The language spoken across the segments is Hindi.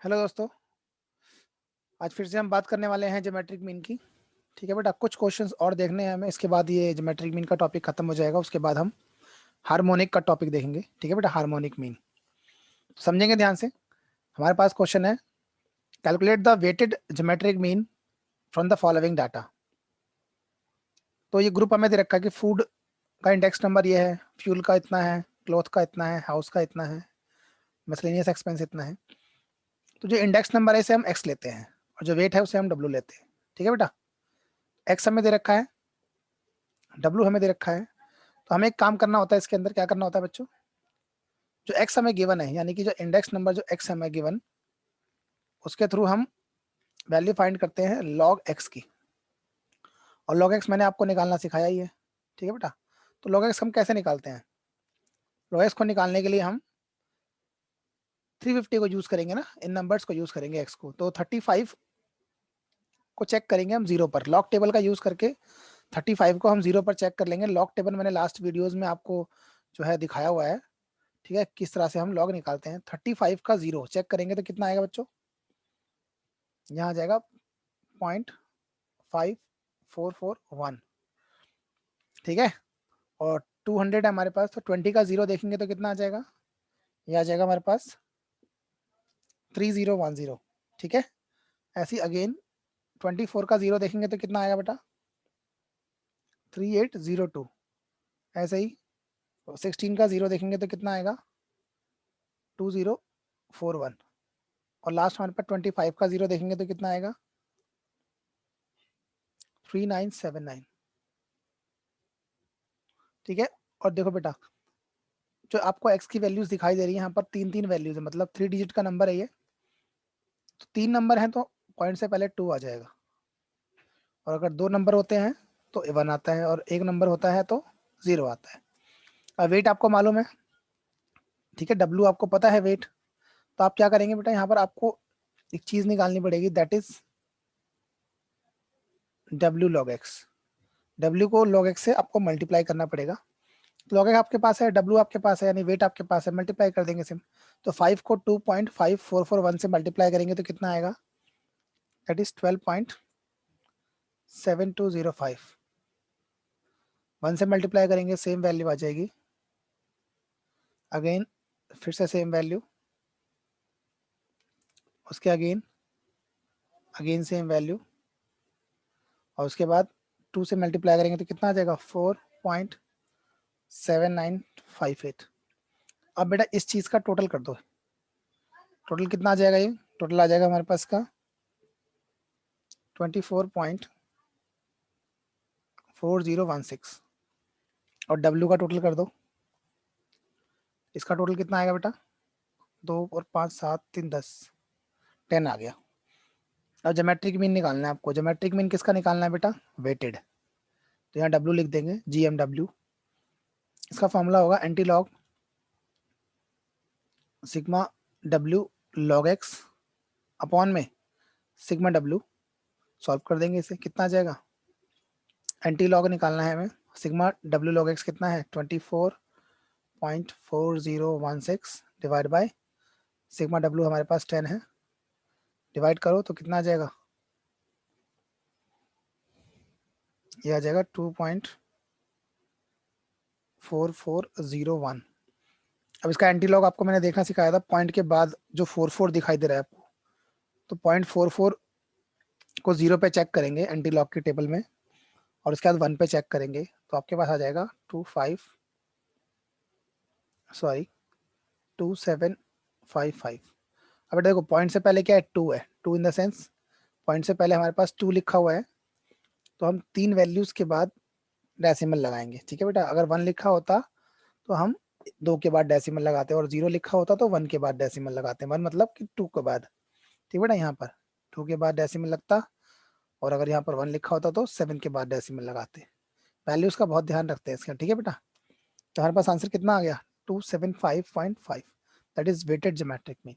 हेलो दोस्तों, आज फिर से हम बात करने वाले हैं ज्योमेट्रिक मीन की। ठीक है बेटा, कुछ क्वेश्चंस और देखने हैं हमें, इसके बाद ये ज्योमेट्रिक मीन का टॉपिक खत्म हो जाएगा। उसके बाद हम हार्मोनिक का टॉपिक देखेंगे। ठीक है बेटा, हार्मोनिक मीन समझेंगे ध्यान से। हमारे पास क्वेश्चन है, calculate the weighted geometric mean from the following data. तो ये ग्रुप हमें दे रखा है कि फूड का इंडेक्स नंबर ये है, फ्यूल का इतना है, क्लॉथ का इतना है, हाउस का इतना है, मिसलेनियस एक्सपेंस इतना है। तो जो इंडेक्स नंबर है इसे हम एक्स लेते हैं और जो वेट है उसे हम डब्ल्यू लेते हैं। ठीक है बेटा, एक्स हमें दे रखा है, डब्ल्यू हमें दे रखा है। तो हमें एक काम करना होता है, इसके अंदर क्या करना होता है बच्चों, जो एक्स हमें गिवन है, यानी कि जो इंडेक्स नंबर जो एक्स हमें गिवन, उसके थ्रू हम वैल्यू फाइंड करते हैं लॉग एक्स की। और लॉग एक्स मैंने आपको निकालना सिखाया ही है। ठीक है बेटा, तो लॉग एक्स हम कैसे निकालते हैं? लॉग एक्स को निकालने के लिए हम 350 को यूज करेंगे ना, इन नंबर्स को यूज करेंगे एक्स को। तो 35 को चेक करेंगे हम जीरो पर, लॉग टेबल का यूज करके 35 को हम जीरो पर चेक कर लेंगे। लॉग टेबल मैंने लास्ट वीडियोज में आपको जो है दिखाया हुआ है। ठीक है, किस तरह से हम लॉग निकालते हैं। 35 का जीरो चेक करेंगे तो कितना आएगा बच्चों? यहाँ आ जाएगा 0.5441। ठीक है, और 200 है हमारे पास, तो 20 का जीरो देखेंगे तो कितना आ जाएगा? ये आ जाएगा हमारे पास 3010। ठीक है, ऐसी अगेन 24 का जीरो देखेंगे तो कितना आएगा बेटा? 3802। ऐसे ही 16 का जीरो देखेंगे तो कितना आएगा? 2041। और लास्ट हमारे पास 25 का जीरो देखेंगे तो कितना आएगा? 3979। ठीक है, और देखो बेटा, जो आपको एक्स की वैल्यूज दिखाई दे रही है यहाँ पर, तीन तीन वैल्यूज है, मतलब 3 डिजिट का नंबर है ये। तो 3 नंबर है तो पॉइंट से पहले 2 आ जाएगा, और अगर 2 नंबर होते हैं तो 1 आता है, और 1 नंबर होता है तो 0 आता है। अब वेट आपको मालूम है, ठीक है, डब्ल्यू आपको पता है वेट। तो आप क्या करेंगे बेटा, यहाँ पर आपको एक चीज निकालनी पड़ेगी, that is W log x. W को लॉग एक्स से आपको मल्टीप्लाई करना पड़ेगा। लॉग एक्स आपके पास है, डब्ल्यू आपके पास है, यानी वेट आपके पास है, मल्टीप्लाई कर देंगे सिम। तो 5 को 2.5441 से मल्टीप्लाई करेंगे तो कितना आएगा? That is 12.7205। 1 से मल्टीप्लाई करेंगे सेम वैल्यू आ जाएगी, अगेन फिर से सेम वैल्यू, उसके अगेन अगेन सेम वैल्यू, और उसके बाद 2 से मल्टीप्लाई करेंगे तो कितना आ जाएगा? 4.7958। अब बेटा इस चीज का टोटल कर दो, टोटल कितना आ जाएगा? ये टोटल आ जाएगा हमारे पास का 24.4016। और डब्ल्यू का टोटल कर दो, इसका टोटल कितना आएगा बेटा? 2 और 5 7 3 10, 10 आ गया। अब ज्योमेट्रिक मीन निकालना है आपको। ज्योमेट्रिक मीन किसका निकालना है बेटा? वेटेड। तो यहाँ डब्ल्यू लिख देंगे, GMW। इसका फॉर्मूला होगा anti log sigma W log x upon में सिग्मा डब्ल्यू। सॉल्व कर देंगे इसे, कितना आ जाएगा? एंटी लॉग निकालना है हमें, सिग्मा डब्ल्यू लॉग एक्स कितना है? 24.4016 डिवाइड बाय सिग्मा डब्ल्यू हमारे पास 10 है, डिवाइड करो तो कितना आ जाएगा? ये आ जाएगा 2.4401। अब इसका एंटी लॉग आपको मैंने देखना सिखाया था, पॉइंट के बाद जो 44 दिखाई दे रहा है आपको, तो 0.44 को 0 पे चेक करेंगे एंटी लॉग की टेबल में, और उसके बाद 1 पे चेक करेंगे तो आपके पास आ जाएगा 2755। अब देखो पॉइंट से पहले क्या है? 2 है, 2 इन द सेंस पॉइंट से पहले हमारे पास 2 लिखा हुआ है, तो हम 3 वैल्यूज के बाद डेसिमल लगाएंगे। ठीक है बेटा, अगर 1 लिखा होता तो हम 2 के बाद डेसिमल लगाते, और 0 लिखा होता तो 1 के बाद डेसिमल लगाते। 1 मतलब कि 2 के बाद। ठीक है बेटा, यहाँ पर 2 के बाद डेसिमल लगता, और अगर यहाँ पर 1 लिखा होता तो 7 के बाद डेसिमल लगाते। वैल्यूज का बहुत ध्यान रखते हैं इसका। ठीक है बेटा, तो हमारे पास आंसर कितना आ गया? 275.5। That is weighted geometric mean.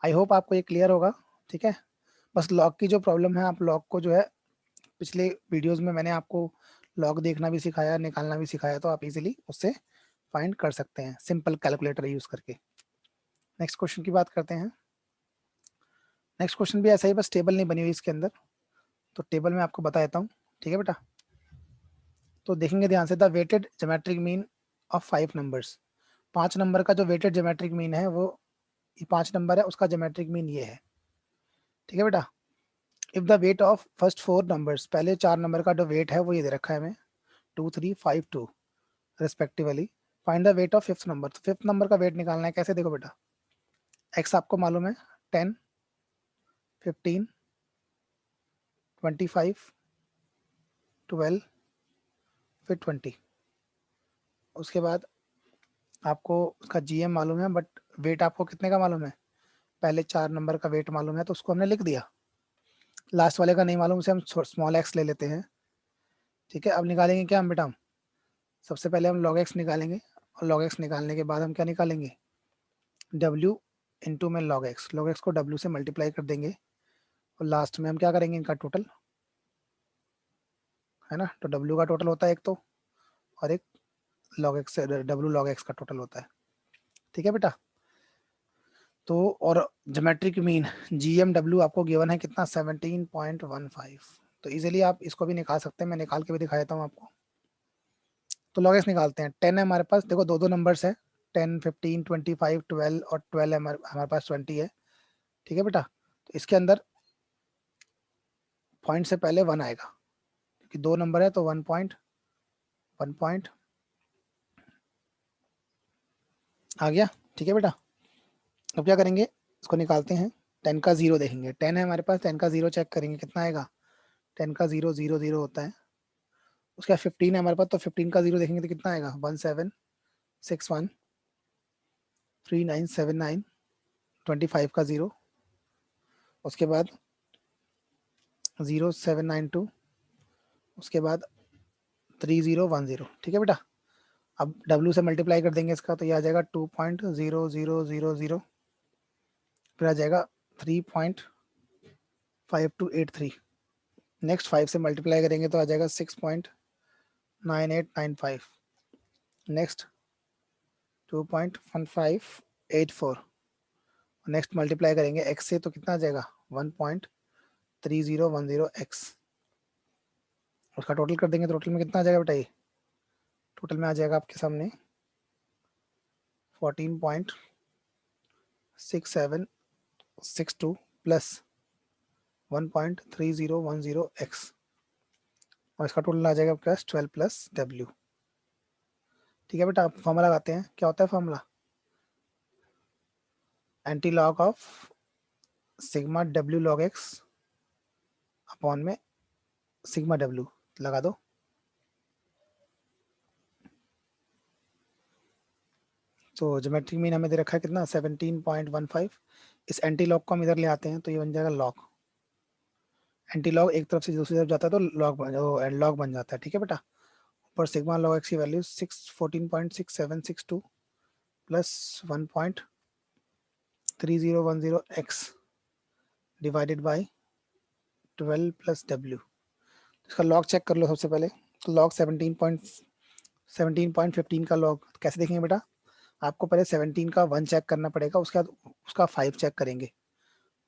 I hope आपको ये क्लियर होगा। ठीक है, बस लॉग की जो प्रॉब्लम है, आप लॉग को जो है पिछले वीडियोस में मैंने आपको लॉग देखना भी सिखाया, निकालना भी सिखाया, तो आप इजीली उससे फाइंड कर सकते हैं सिंपल कैलकुलेटर यूज करके। नेक्स्ट क्वेश्चन की बात करते हैं। नेक्स्ट क्वेश्चन भी ऐसा ही, बस टेबल नहीं बनी हुई इसके अंदर, तो टेबल में आपको बता देता हूँ, ठीक है बेटा। तो देखेंगे ध्यान से, the weighted geometric mean of 5 numbers, 5 number का जो वेटेड ज्योमेट्रिक मीन है वो, ये 5 नंबर है, उसका ज्योमेट्रिक मीन ये है, ठीक है बेटा। If the weight of first 4 numbers, पहले 4 नंबर का जो वेट है वो ये दे रखा है हमें 2 3 5 2 respectively, find the weight of fifth number, तो फिफ्थ नंबर का वेट निकालना है। कैसे, देखो बेटा, एक्स आपको मालूम है 10 15 25 12 फिर 20, उसके बाद आपको उसका जीएम मालूम है, बट वेट आपको कितने का मालूम है, पहले 4 नंबर का वेट मालूम है तो उसको हमने लिख दिया, लास्ट वाले का नहीं मालूम, उसे हम स्मॉल एक्स ले लेते हैं, ठीक है। अब निकालेंगे क्या हम बेटा, सबसे पहले हम लॉग एक्स निकालेंगे, और लॉग एक्स निकालने के बाद हम क्या निकालेंगे, डब्ल्यू इंटू में लॉग एक्स को डब्ल्यू से मल्टीप्लाई कर देंगे, और लास्ट में हम क्या करेंगे, इनका टोटल, है ना। तो डब्ल्यू का टोटल होता है एक तो, और एक log x, W log x का टोटल होता है, ठीक है बेटा। तो और ज्योमेट्रिक मीन GMW आपको गिवन है कितना, 17.15, तो इजीली आप इसको भी निकाल सकते हैं, मैं निकाल के भी दिखा देता हूँ आपको। तो लॉग एक्स निकालते हैं, 10 है हमारे पास, देखो दो दो नंबर्स है, 10 15 25 12, और 12 है हमारे पास 20 है, ठीक है बेटा। तो इसके अंदर पॉइंट से पहले 1 आएगा, क्योंकि 2 नंबर है तो 1 पॉइंट आ गया, ठीक है बेटा। अब क्या करेंगे, इसको निकालते हैं, 10 का 0 देखेंगे, 10 है हमारे पास, 10 का 0 चेक करेंगे कितना आएगा, 10 का 0 0 0 होता है। उसके बाद 15 है हमारे पास, तो 15 का 0 देखेंगे तो कितना आएगा, 1761 3979, 25 का 0, उसके बाद 0792, उसके बाद 3010, ठीक है बेटा। अब W से मल्टीप्लाई कर देंगे इसका, तो ये आ जाएगा 2.0000, फिर आ जाएगा 3.5283, नेक्स्ट 5 से मल्टीप्लाई करेंगे तो आ जाएगा 6.9895, नेक्स्ट 2.1584, नेक्स्ट मल्टीप्लाई करेंगे x से तो कितना आ जाएगा 1.3010x, उसका टोटल कर देंगे तो टोटल में कितना आ जाएगा बेटा, ये टोटल में आ जाएगा आपके सामने 14.6762 प्लस 1.3010x, और इसका टोटल आ जाएगा आपके पास 12 प्लस W, ठीक है बेटा। फॉर्मूला लगाते हैं, क्या होता है formula, anti log of sigma W log x upon में सिग्मा W, लगा दो। तो ज्योमेट्रिक मीन हमें दे रखा है कितना, 17.15, इस एंटी लॉग को हम इधर ले आते हैं तो ये बन जाएगा लॉग, एंटी लॉग एक तरफ से दूसरी तरफ जाता है तो लॉग बन जाता है, ठीक है बेटा। ऊपर सिग्मा लॉग एक्स की value 14.6762 plus 1.3010x divided by 12 plus W, इसका लॉग चेक कर लो सबसे पहले। तो लॉग 17.15 का लॉग कैसे देखेंगे बेटा, आपको पहले 17 का 1 चेक करना पड़ेगा, उसके बाद उसका 5 चेक करेंगे,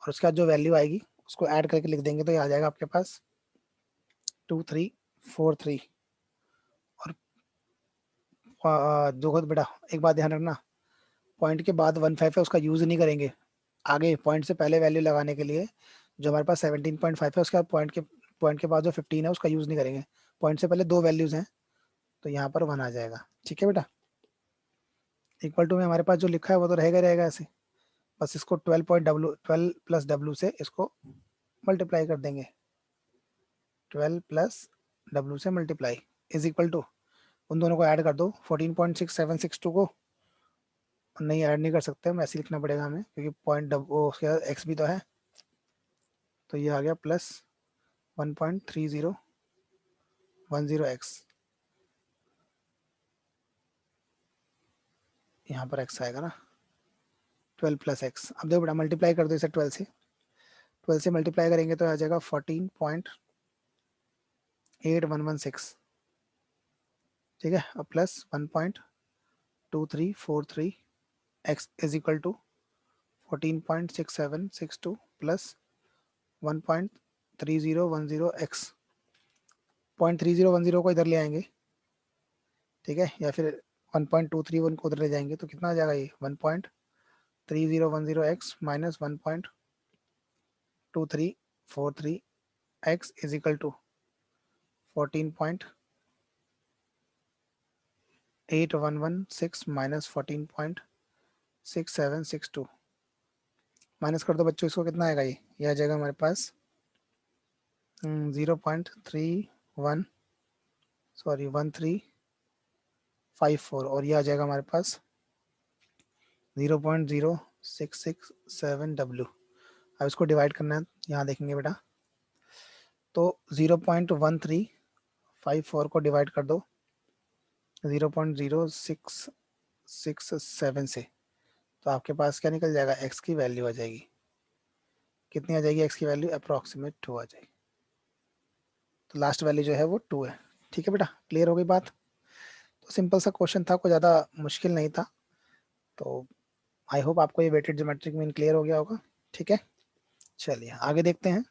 और उसके बाद जो वैल्यू आएगी उसको ऐड करके लिख देंगे, तो ये आ जाएगा आपके पास 2343। और जो बेटा एक बात ध्यान रखना, पॉइंट के बाद 15 है उसका यूज़ नहीं करेंगे, आगे पॉइंट से पहले वैल्यू लगाने के लिए जो हमारे पास 17.5 है उसके बाद पॉइंट के बाद जो 15 है उसका यूज़ नहीं करेंगे, पॉइंट से पहले 2 वैल्यूज़ हैं तो यहाँ पर 1 आ जाएगा, ठीक है बेटा। इक्वल टू में हमारे पास जो लिखा है वो तो रहेगा रहेगा ऐसे, बस इसको 12 प्लस W से इसको मल्टीप्लाई कर देंगे, 12 प्लस W से मल्टीप्लाई इज इक्वल टू, उन दोनों को ऐड कर दो, 14.6762 को नहीं ऐड नहीं कर सकते हम, ऐसे लिखना पड़ेगा हमें क्योंकि पॉइंट वो उसके बाद एक्स भी तो है, तो ये आ गया प्लस 1.3010x, यहाँ पर x आएगा ना 12 प्लस एक्स। अब देखो बेटा मल्टीप्लाई कर दो इसे 12 से मल्टीप्लाई करेंगे तो आ जाएगा 14.8116, ठीक है, और plus 1.2343 x is equal to 14.6762 plus 1.3010 x 0.3010 को इधर ले आएंगे, ठीक है, या फिर 1.231 को उधर ले जाएंगे तो कितना आ जाएगा ये 1.3010 x minus 1.2343 x is equal to 14.8116 minus 14.6762 minus कर दो बच्चों, इसको कितना आएगा ये आ जाएगा हमारे पास 0.31 सॉरी 1354 और ये आ जाएगा हमारे पास 0.0667 W। अब इसको डिवाइड करना है, यहाँ देखेंगे बेटा, तो 0.1354 को डिवाइड कर दो 0.0667 से, तो आपके पास क्या निकल जाएगा, x की वैल्यू आ जाएगी, कितनी आ जाएगी x की वैल्यू, अप्रॉक्सीमेट 2 आ जाएगी। तो लास्ट वैल्यू जो है वो 2 है। ठीक है बेटा, क्लियर हो गई बात। तो सिंपल सा क्वेश्चन था, कोई ज़्यादा मुश्किल नहीं था। तो आई होप आपको ये वेटेड ज्योमेट्रिक मीन क्लियर हो गया होगा। ठीक है, चलिए आगे देखते हैं।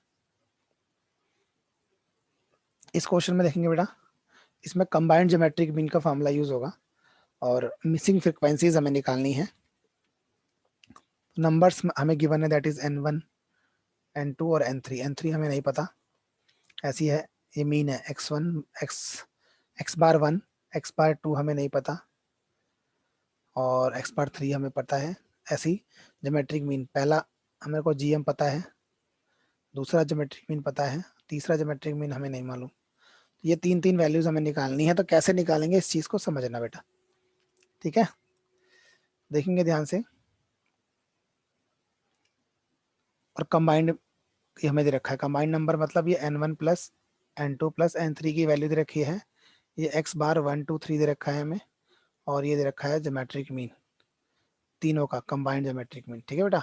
इस क्वेश्चन में देखेंगे बेटा, इसमें कंबाइंड ज्योमेट्रिक मीन का फॉर्मूला यूज होगा और मिसिंग फ्रीक्वेंसीज हमें निकालनी है। नंबर्स हमें गिवन है, दैट इज n1 n2 और n3 हमें नहीं पता, ऐसी है ये मीन है x1 x बार 1 x बार 2 हमें नहीं पता और x बार 3 हमें पता है। ऐसी ज्योमेट्रिक मीन, पहला हमें को gm पता है, दूसरा ज्योमेट्रिक मीन पता है, तीसरा ज्योमेट्रिक मीन हमें नहीं मालूम। ये तीन तीन वैल्यूज हमें निकालनी है, तो कैसे निकालेंगे इस चीज को समझना बेटा। ठीक है, देखेंगे ध्यान से। और कंबाइंड हमें दे रखा है, कंबाइंड नंबर मतलब ये n1 plus n2 plus n3 की वैल्यू दे रखी है, ये x बार 1 2 3 दे रखा है हमें, और ये दे रखा है ज्योमेट्रिक मीन, तीनों का कंबाइंड ज्योमेट्रिक मीन। ठीक है बेटा,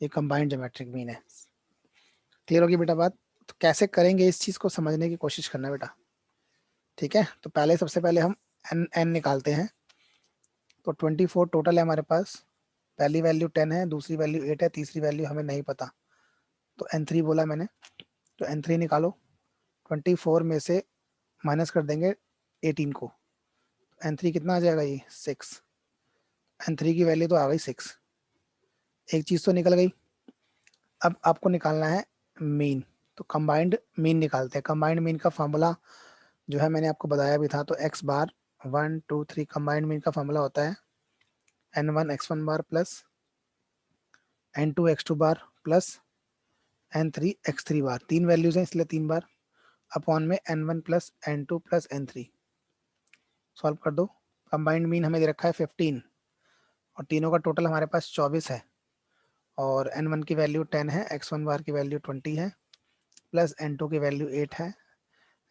ये कंबाइंड ज्योमेट्रिक मीन है। क्लियर होगी बेटा बात। तो कैसे करेंगे इस चीज को समझने की कोशिश करना बेटा। ठीक है, तो पहले सबसे पहले हम n निकालते हैं। तो 24 टोटल है हमारे पास, पहली वैल्यू 10 है, दूसरी वैल्यू 8 है, तीसरी वैल्यू हमें नहीं पता, तो n3 बोला मैंने, तो n3 निकालो। 24 में से माइनस कर देंगे 18 को, n3 कितना आ जाएगा, ये 6। n3 की वैल्यू तो आ गई 6, एक चीज तो निकल गई। अब आपको निकालना है मीन, तो कंबाइंड मीन निकालते हैं। कंबाइंड मीन का फॉर्मूला जो है मैंने आपको बताया भी था, तो x बार 1 2 3 कंबाइंड मीन का फॉर्मूला होता है n1 x1 बार प्लस n2 x2 बार प्लस n3 x3 बार, तीन वैल्यूज हैं इसलिए 3 बार, अपॉन में n1 plus n2 plus n3। Solve कर दो। कंबाइंड मीन हमें दे रखा है 15 और तीनों का टोटल हमारे पास 24 है, और n1 की वैल्यू 10 है, x1 बार की वैल्यू 20 है, प्लस n2 की वैल्यू 8 है,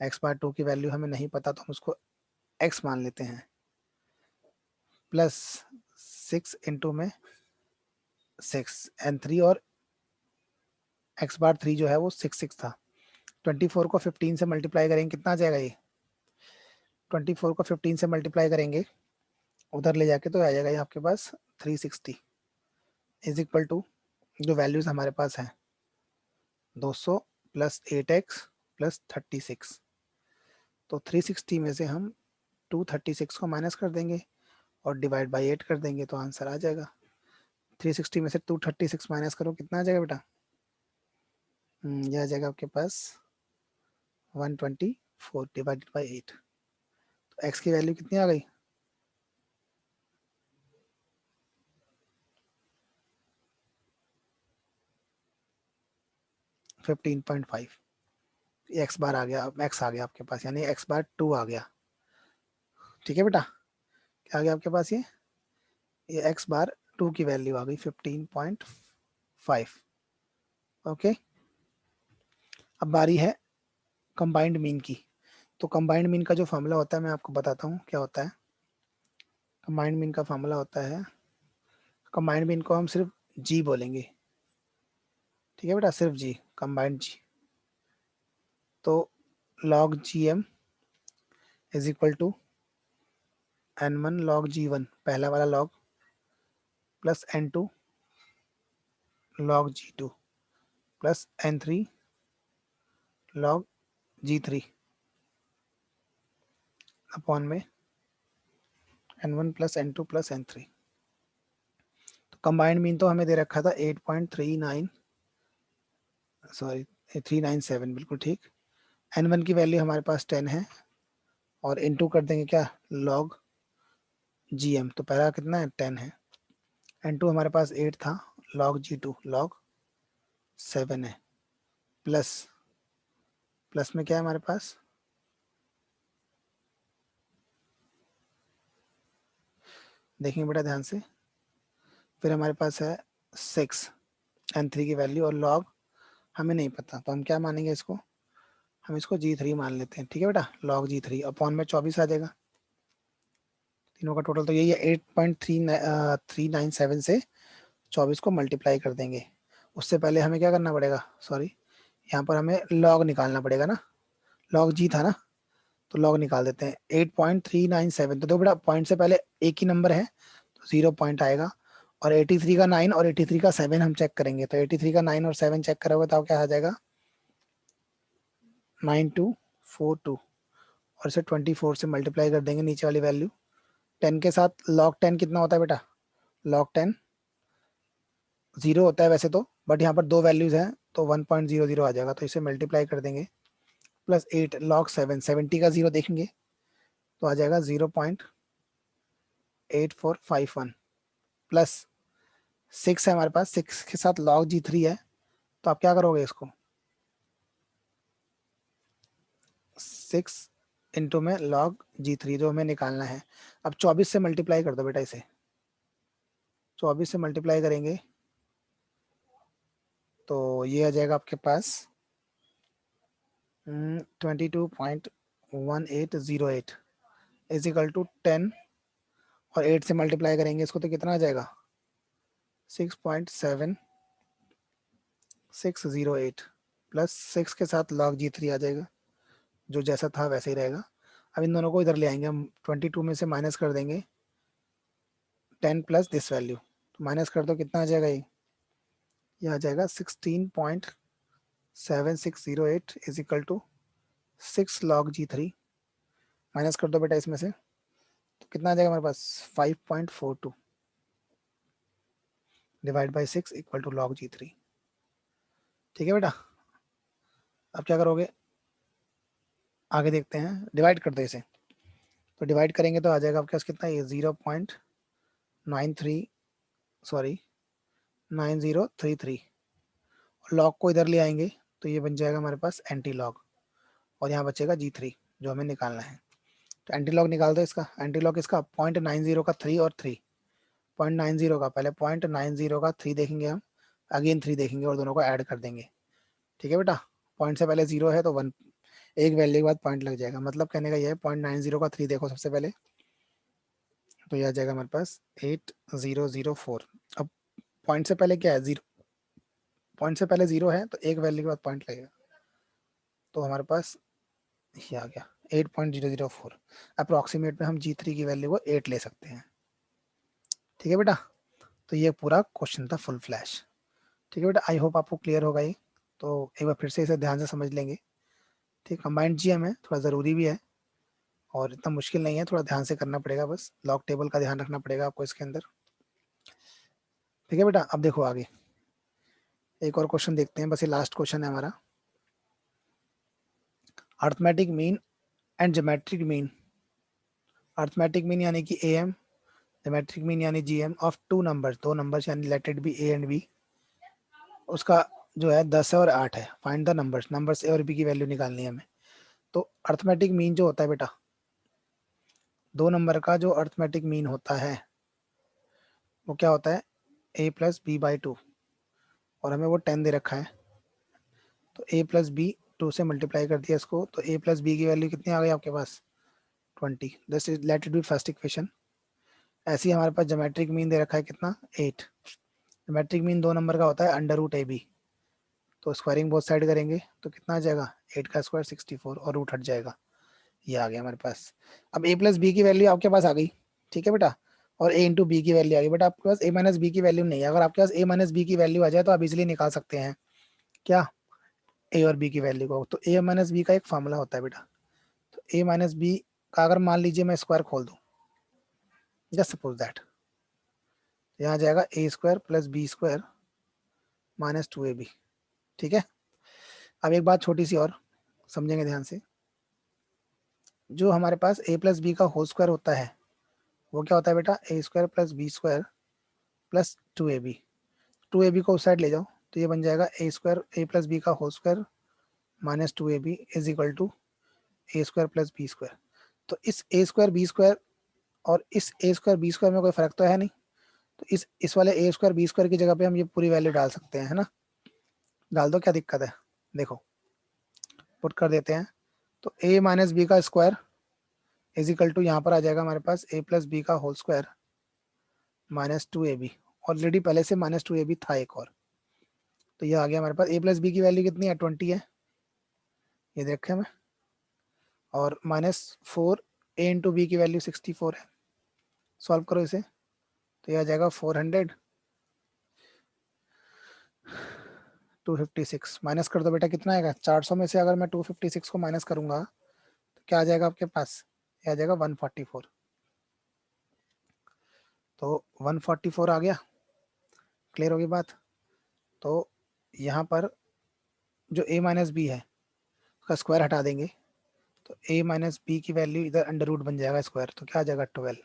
x बार 2 की वैल्यू हमें नहीं पता तो हम उसको x मान लेते हैं, प्लस 6 इंटू में 6 n3, और x बार 3 जो है वो 6 था। 24 को 15 से मल्टीप्लाई करेंगे, कितना आ जाएगा ये, 24 को 15 से मल्टीप्लाई करेंगे उधर ले जाके, तो आ जाएगा ये आपके पास 360 इज इक्वल टू, जो वैल्यूज हमारे पास है 200 प्लस 8x प्लस 36। तो 360 में से हम 236 को माइनस कर देंगे और डिवाइड बाई 8 कर देंगे, तो आंसर आ जाएगा। 360 में से 236 माइनस करो, कितना आ जाएगा बेटा, ये आ जाएगा आपके पास 124 डिवाइडेड बाई 8। तो x की वैल्यू कितनी आ गई, 15.5। एक्स बार आ गया, x आ गया आपके पास, यानी x बार 2 आ गया। ठीक है बेटा, क्या आ गया आपके पास, ये x बार 2 की वैल्यू आ गई 15.5। ओके, अब बारी है कंबाइंड मीन की। तो कंबाइंड मीन का जो फॉर्मूला होता है मैं आपको बताता हूँ क्या होता है। कंबाइंड मीन का फॉर्मूला होता है, कंबाइंड मीन को हम सिर्फ जी बोलेंगे। ठीक है बेटा, सिर्फ जी, कंबाइंड जी। तो log gm is equal to n1 log g1, पहला वाला log, plus n2 log G2 plus N3 log G3 upon में N1 plus N2 plus N3। तो कंबाइंड मीन तो हमें दे रखा था 8.39 सॉरी 397 बिल्कुल ठीक। N1 की वैल्यू हमारे पास 10 है और इनटू कर देंगे क्या log GM, तो पहला कितना है 10 है। N2 हमारे पास 8 था, log G2 log 7 है, प्लस प्लस में क्या है हमारे पास देखेंगे बेटा ध्यान से, फिर हमारे पास है 6 N3 की वैल्यू और log हमें नहीं पता, तो हम क्या मानेंगे इसको, हम इसको G3 मान लेते हैं। ठीक है बेटा, log G3 अपॉन में 24 आ जाएगा, तीनों का टोटल तो यही है। 8.397 से 24 को मल्टीप्लाई कर देंगे। उससे पहले हमें क्या करना पड़ेगा, सॉरी यहाँ पर हमें log निकालना पड़ेगा ना, log G था ना, तो log निकाल देते हैं। 8.397, तो देखो बेटा पॉइंट से पहले एक ही नंबर है तो 0 पॉइंट आएगा, और 83 का 9 और 83 का 7 हम चेक करेंगे, तो 83 का 9 और 7 चेक करोगे तो क्या आ जाएगा 9242, और इसे 24 से मल्टीप्लाई कर देंगे नीचे वाली वैल्यू 10 के साथ। log 10 कितना होता है बेटा, log 10 0 होता है वैसे तो, बट यहाँ पर दो वैल्यूज हैं तो 1.00 आ जाएगा, तो इसे मल्टीप्लाई कर देंगे प्लस 8 log 7, 70 का 0 देखेंगे तो आ जाएगा 0.8451 प्लस 6 है हमारे पास, 6 के साथ log G3 है, तो आप क्या करोगे इसको 6 इंटू में log G3 जो हमें निकालना है। अब 24 से मल्टीप्लाई कर दो बेटा, इसे 24 से मल्टीप्लाई करेंगे तो ये आ जाएगा आपके पास 22.1808 इज इक्वल टू 10, और 8 से मल्टीप्लाई करेंगे इसको तो कितना आ जाएगा 6.7608 प्लस 6 के साथ log G3 आ जाएगा, जो जैसा था वैसे ही रहेगा। अब इन दोनों को इधर ले आएंगे हम, 22 में से माइनस कर देंगे 10 प्लस दिस वैल्यू, तो माइनस कर दो कितना आ जाएगा ये आ जाएगा 16.7608 is equal to 6 log G3, minus कर दो बेटा इसमें से तो कितना आ जाएगा हमारे पास 5.42 divide by 6 equal to log G3। ठीक है बेटा, अब क्या करोगे आगे देखते हैं, डिवाइड कर दो इसे, तो डिवाइड करेंगे तो आ जाएगा आपके पास कितना, ये 0.93 सॉरी 9033, और लॉग को इधर ले आएंगे तो ये बन जाएगा हमारे पास एंटी लॉग, और यहाँ बचेगा G3 जो हमें निकालना है। तो एंटी लॉग निकाल दो इसका, एंटी लॉग इसका 0.90 का 3 और 3, 0.90 का पहले 0.90 का 3 देखेंगे हम, अगेन 3 देखेंगे और दोनों को ऐड कर देंगे। ठीक है बेटा, पॉइंट से पहले 0 है तो 1, एक वैल्यू के बाद पॉइंट लग जाएगा, मतलब कहने का ये है 0.90 का 3 देखो सबसे पहले, तो ये आ जाएगा हमारे पास 8004। अब पॉइंट से पहले क्या है 0, पॉइंट से पहले 0 है तो एक वैल्यू के बाद पॉइंट लगेगा, तो हमारे पास ये आ गया 8.004। अप्रोक्सीमेट में हम G3 की वैल्यू को 8 ले सकते हैं। ठीक है बेटा, तो ये पूरा क्वेश्चन था फुल फ्लैश। ठीक है बेटा, आई होप आपको क्लियर होगा ये, तो एक बार फिर से इसे ध्यान से समझ लेंगे। ठीक, कंबाइंड जीएम है, थोड़ा ज़रूरी भी है और इतना मुश्किल नहीं है, थोड़ा ध्यान से करना पड़ेगा, बस लॉग टेबल का ध्यान रखना पड़ेगा आपको इसके अंदर। ठीक है बेटा, अब देखो आगे एक और क्वेश्चन देखते हैं, बस ये लास्ट क्वेश्चन है हमारा। Arithmetic mean and geometric mean, arithmetic mean यानी कि AM, ज्योमेट्रिक मीन यानी GM ऑफ टू नंबर्स, दो नंबर्स यानी let it be A and B, उसका जो है 10 है और 8 है। Find the numbers, numbers A और B की वैल्यू निकालनी है हमें। तो अर्थमेटिक मीन जो होता है बेटा, दो नंबर का जो अर्थमेटिक मीन होता है वो क्या होता है A+B/2, और हमें वो 10 दे रखा है, तो A+B 2 से मल्टीप्लाई कर दिया इसको, तो A+B की वैल्यू कितनी आ गई आपके पास 20। This is let it be first equation. ऐसे ही हमारे पास ज्योमेट्रिक मीन दे रखा है कितना 8, ज्योमेट्रिक मीन दो नंबर का होता है √AB, तो स्क्वायरिंग बोथ साइड करेंगे तो कितना आ जाएगा 8 का स्क्वायर 64 और रूट हट जाएगा, ये आ गया हमारे पास। अब A+B की वैल्यू आपके पास आ गई। ठीक है बेटा, और a इंटू बी की वैल्यू आ गई, बट आपके पास a माइनस बी की वैल्यू नहीं है। अगर आपके पास a माइनस बी की वैल्यू आ जाए तो आप इजिली निकाल सकते हैं क्या, a और b की वैल्यू को। तो a माइनस बी का एक फॉर्मूला होता है बेटा, तो a माइनस बी का अगर मान लीजिए मैं स्क्वायर खोल दूं, जस्ट सपोज दैट, यहाँ जाएगा a square plus b square minus 2ab। ठीक है, अब एक बात छोटी सी और समझेंगे ध्यान से, जो हमारे पास a प्लस बी का होल स्क्वायर होता है वो क्या होता है बेटा, a square plus b square plus 2ab। 2ab को उस साइड ले जाओ तो ये बन जाएगा a square a plus b का whole square minus 2ab is equal to a square plus b square. तो इस ए स्क्वायर बी स्क्वायर और इस ए स्क्वायर बी स्क्वायर में कोई फर्क तो है नहीं, तो इस वाले ए स्क्वायर बी स्क्वायर की जगह पे हम ये पूरी वैल्यू डाल सकते हैं, है ना। डाल दो, क्या दिक्कत है, देखो पुट कर देते हैं। तो a माइनस बी का स्क्वायर इज इक्वल टू, यहाँ पर आ जाएगा हमारे पास a प्लस बी का whole square minus 2ab। Already पहले से माइनस 2ab था एक और, तो ये आ गया हमारे पास। a प्लस बी की वैल्यू कितनी है, 20 है, ये देखे हमें, और माइनस 4 a इंटू बी की वैल्यू 64 है। सॉल्व करो इसे तो ये आ जाएगा 400 256। माइनस कर दो बेटा, कितना आएगा, 400 में से अगर मैं 256 को माइनस करूंगा तो क्या आ जाएगा आपके पास, ये आ जाएगा 144। तो 144 आ गया, क्लियर होगी बात। तो यहाँ पर जो a माइनस बी है उसका स्क्वायर हटा देंगे तो a माइनस बी की वैल्यू इधर अंडर रूट बन जाएगा स्क्वायर, तो क्या आ जाएगा 12।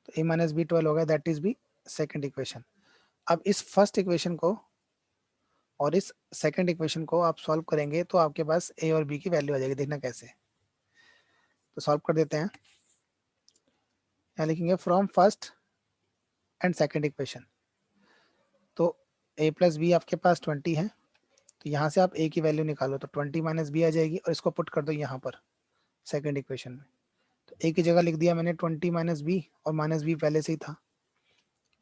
तो a माइनस बी 12 हो गया, that is b second equation. अब इस फर्स्ट इक्वेशन को और इस सेकेंड इक्वेशन को आप सॉल्व करेंगे तो आपके पास a और b की वैल्यू आ जाएगी, देखना कैसे। तो सॉल्व कर देते हैं, यहाँ लिखेंगे from first and second equation. तो a प्लस बी आपके पास 20 है, तो यहाँ से आप a की वैल्यू निकालो तो 20 माइनस बी आ जाएगी, और इसको पुट कर दो यहाँ पर सेकेंड इक्वेशन में। तो a की जगह लिख दिया मैंने 20 माइनस बी, और माइनस बी पहले से ही था,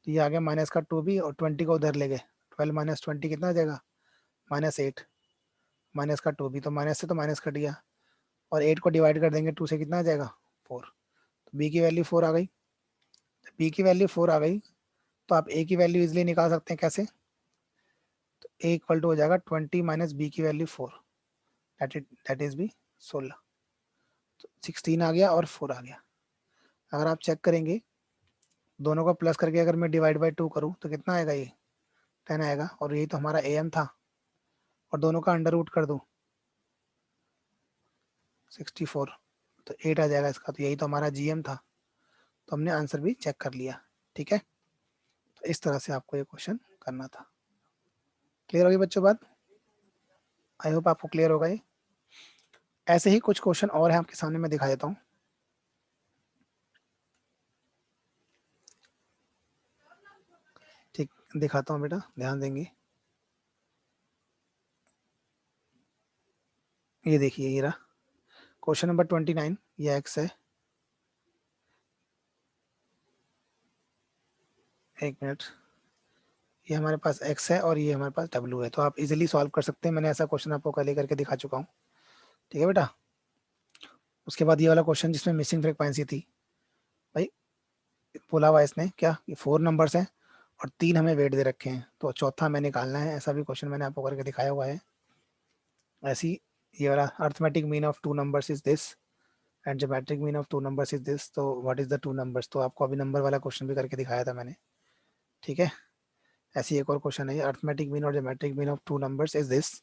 तो ये आ गया माइनस का 2b, और 20 को उधर ले गए, 12 माइनस 20 कितना आ जाएगा, -8, माइनस का 2b, तो माइनस से तो माइनस कट गया, और 8 को डिवाइड कर देंगे 2 से, कितना आ जाएगा 4। तो b की वैल्यू 4 आ गई। b की वैल्यू 4 आ गई तो आप a की वैल्यू इजिली निकाल सकते हैं, कैसे, तो a इक्वल टू हो जाएगा 20 माइनस बी की वैल्यू 4, दैट इज बी 16। तो 16 आ गया और 4 आ गया। अगर आप चेक करेंगे दोनों को प्लस करके अगर मैं डिवाइड बाई 2 करूँ तो कितना आएगा, ये 10 आएगा, और यही तो हमारा am था, और दोनों का अंडर रूट कर दूं 64 तो 8 आ जाएगा इसका, तो यही तो हमारा gm था, तो हमने आंसर भी चेक कर लिया। ठीक है, तो इस तरह से आपको ये क्वेश्चन करना था। क्लियर होगी बच्चों बात, आई होप आपको क्लियर होगा ये। ऐसे ही कुछ क्वेश्चन और है आपके सामने, मैं दिखा देता हूँ। ठीक, दिखाता हूँ बेटा, ध्यान देंगे। ये देखिए, ये रहा क्वेश्चन नंबर 29, ये एक्स है, एक मिनट, ये हमारे पास x है और ये हमारे पास w है, तो आप इजीली सॉल्व कर सकते हैं। मैंने ऐसा क्वेश्चन आपको कल करके दिखा चुका हूँ। ठीक है बेटा, उसके बाद ये वाला क्वेश्चन जिसमें मिसिंग फ्रीक्वेंसी थी, भाई बोला हुआ इसने क्या, ये 4 नंबर्स हैं और 3 हमें वेट दे रखे हैं, तो चौथा हमें निकालना है, ऐसा भी क्वेश्चन मैंने आपको करके दिखाया हुआ है। ऐसी ये वाला arithmetic mean of 2 numbers is this and geometric mean of 2 numbers is this, तो व्हाट इज द 2 नंबर्स, तो आपको अभी नंबर वाला क्वेश्चन भी करके दिखाया था मैंने। ठीक है, ऐसी एक और क्वेश्चन है, अर्थमेटिक मीन और geometric mean of 2 numbers is this,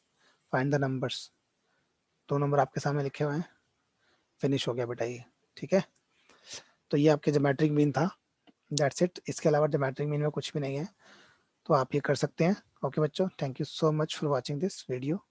find the numbers. 2 number आपके सामने लिखे हुए हैं, फिनिश हो गया बेटा ये। ठीक है, तो ये आपके ज्योमेट्रिक मीन था, दैट्स इट। इसके अलावा ज्योमेट्रिक मीन में कुछ भी नहीं है, तो आप ये कर सकते हैं। ओके बच्चों, thank you so much for watching this video.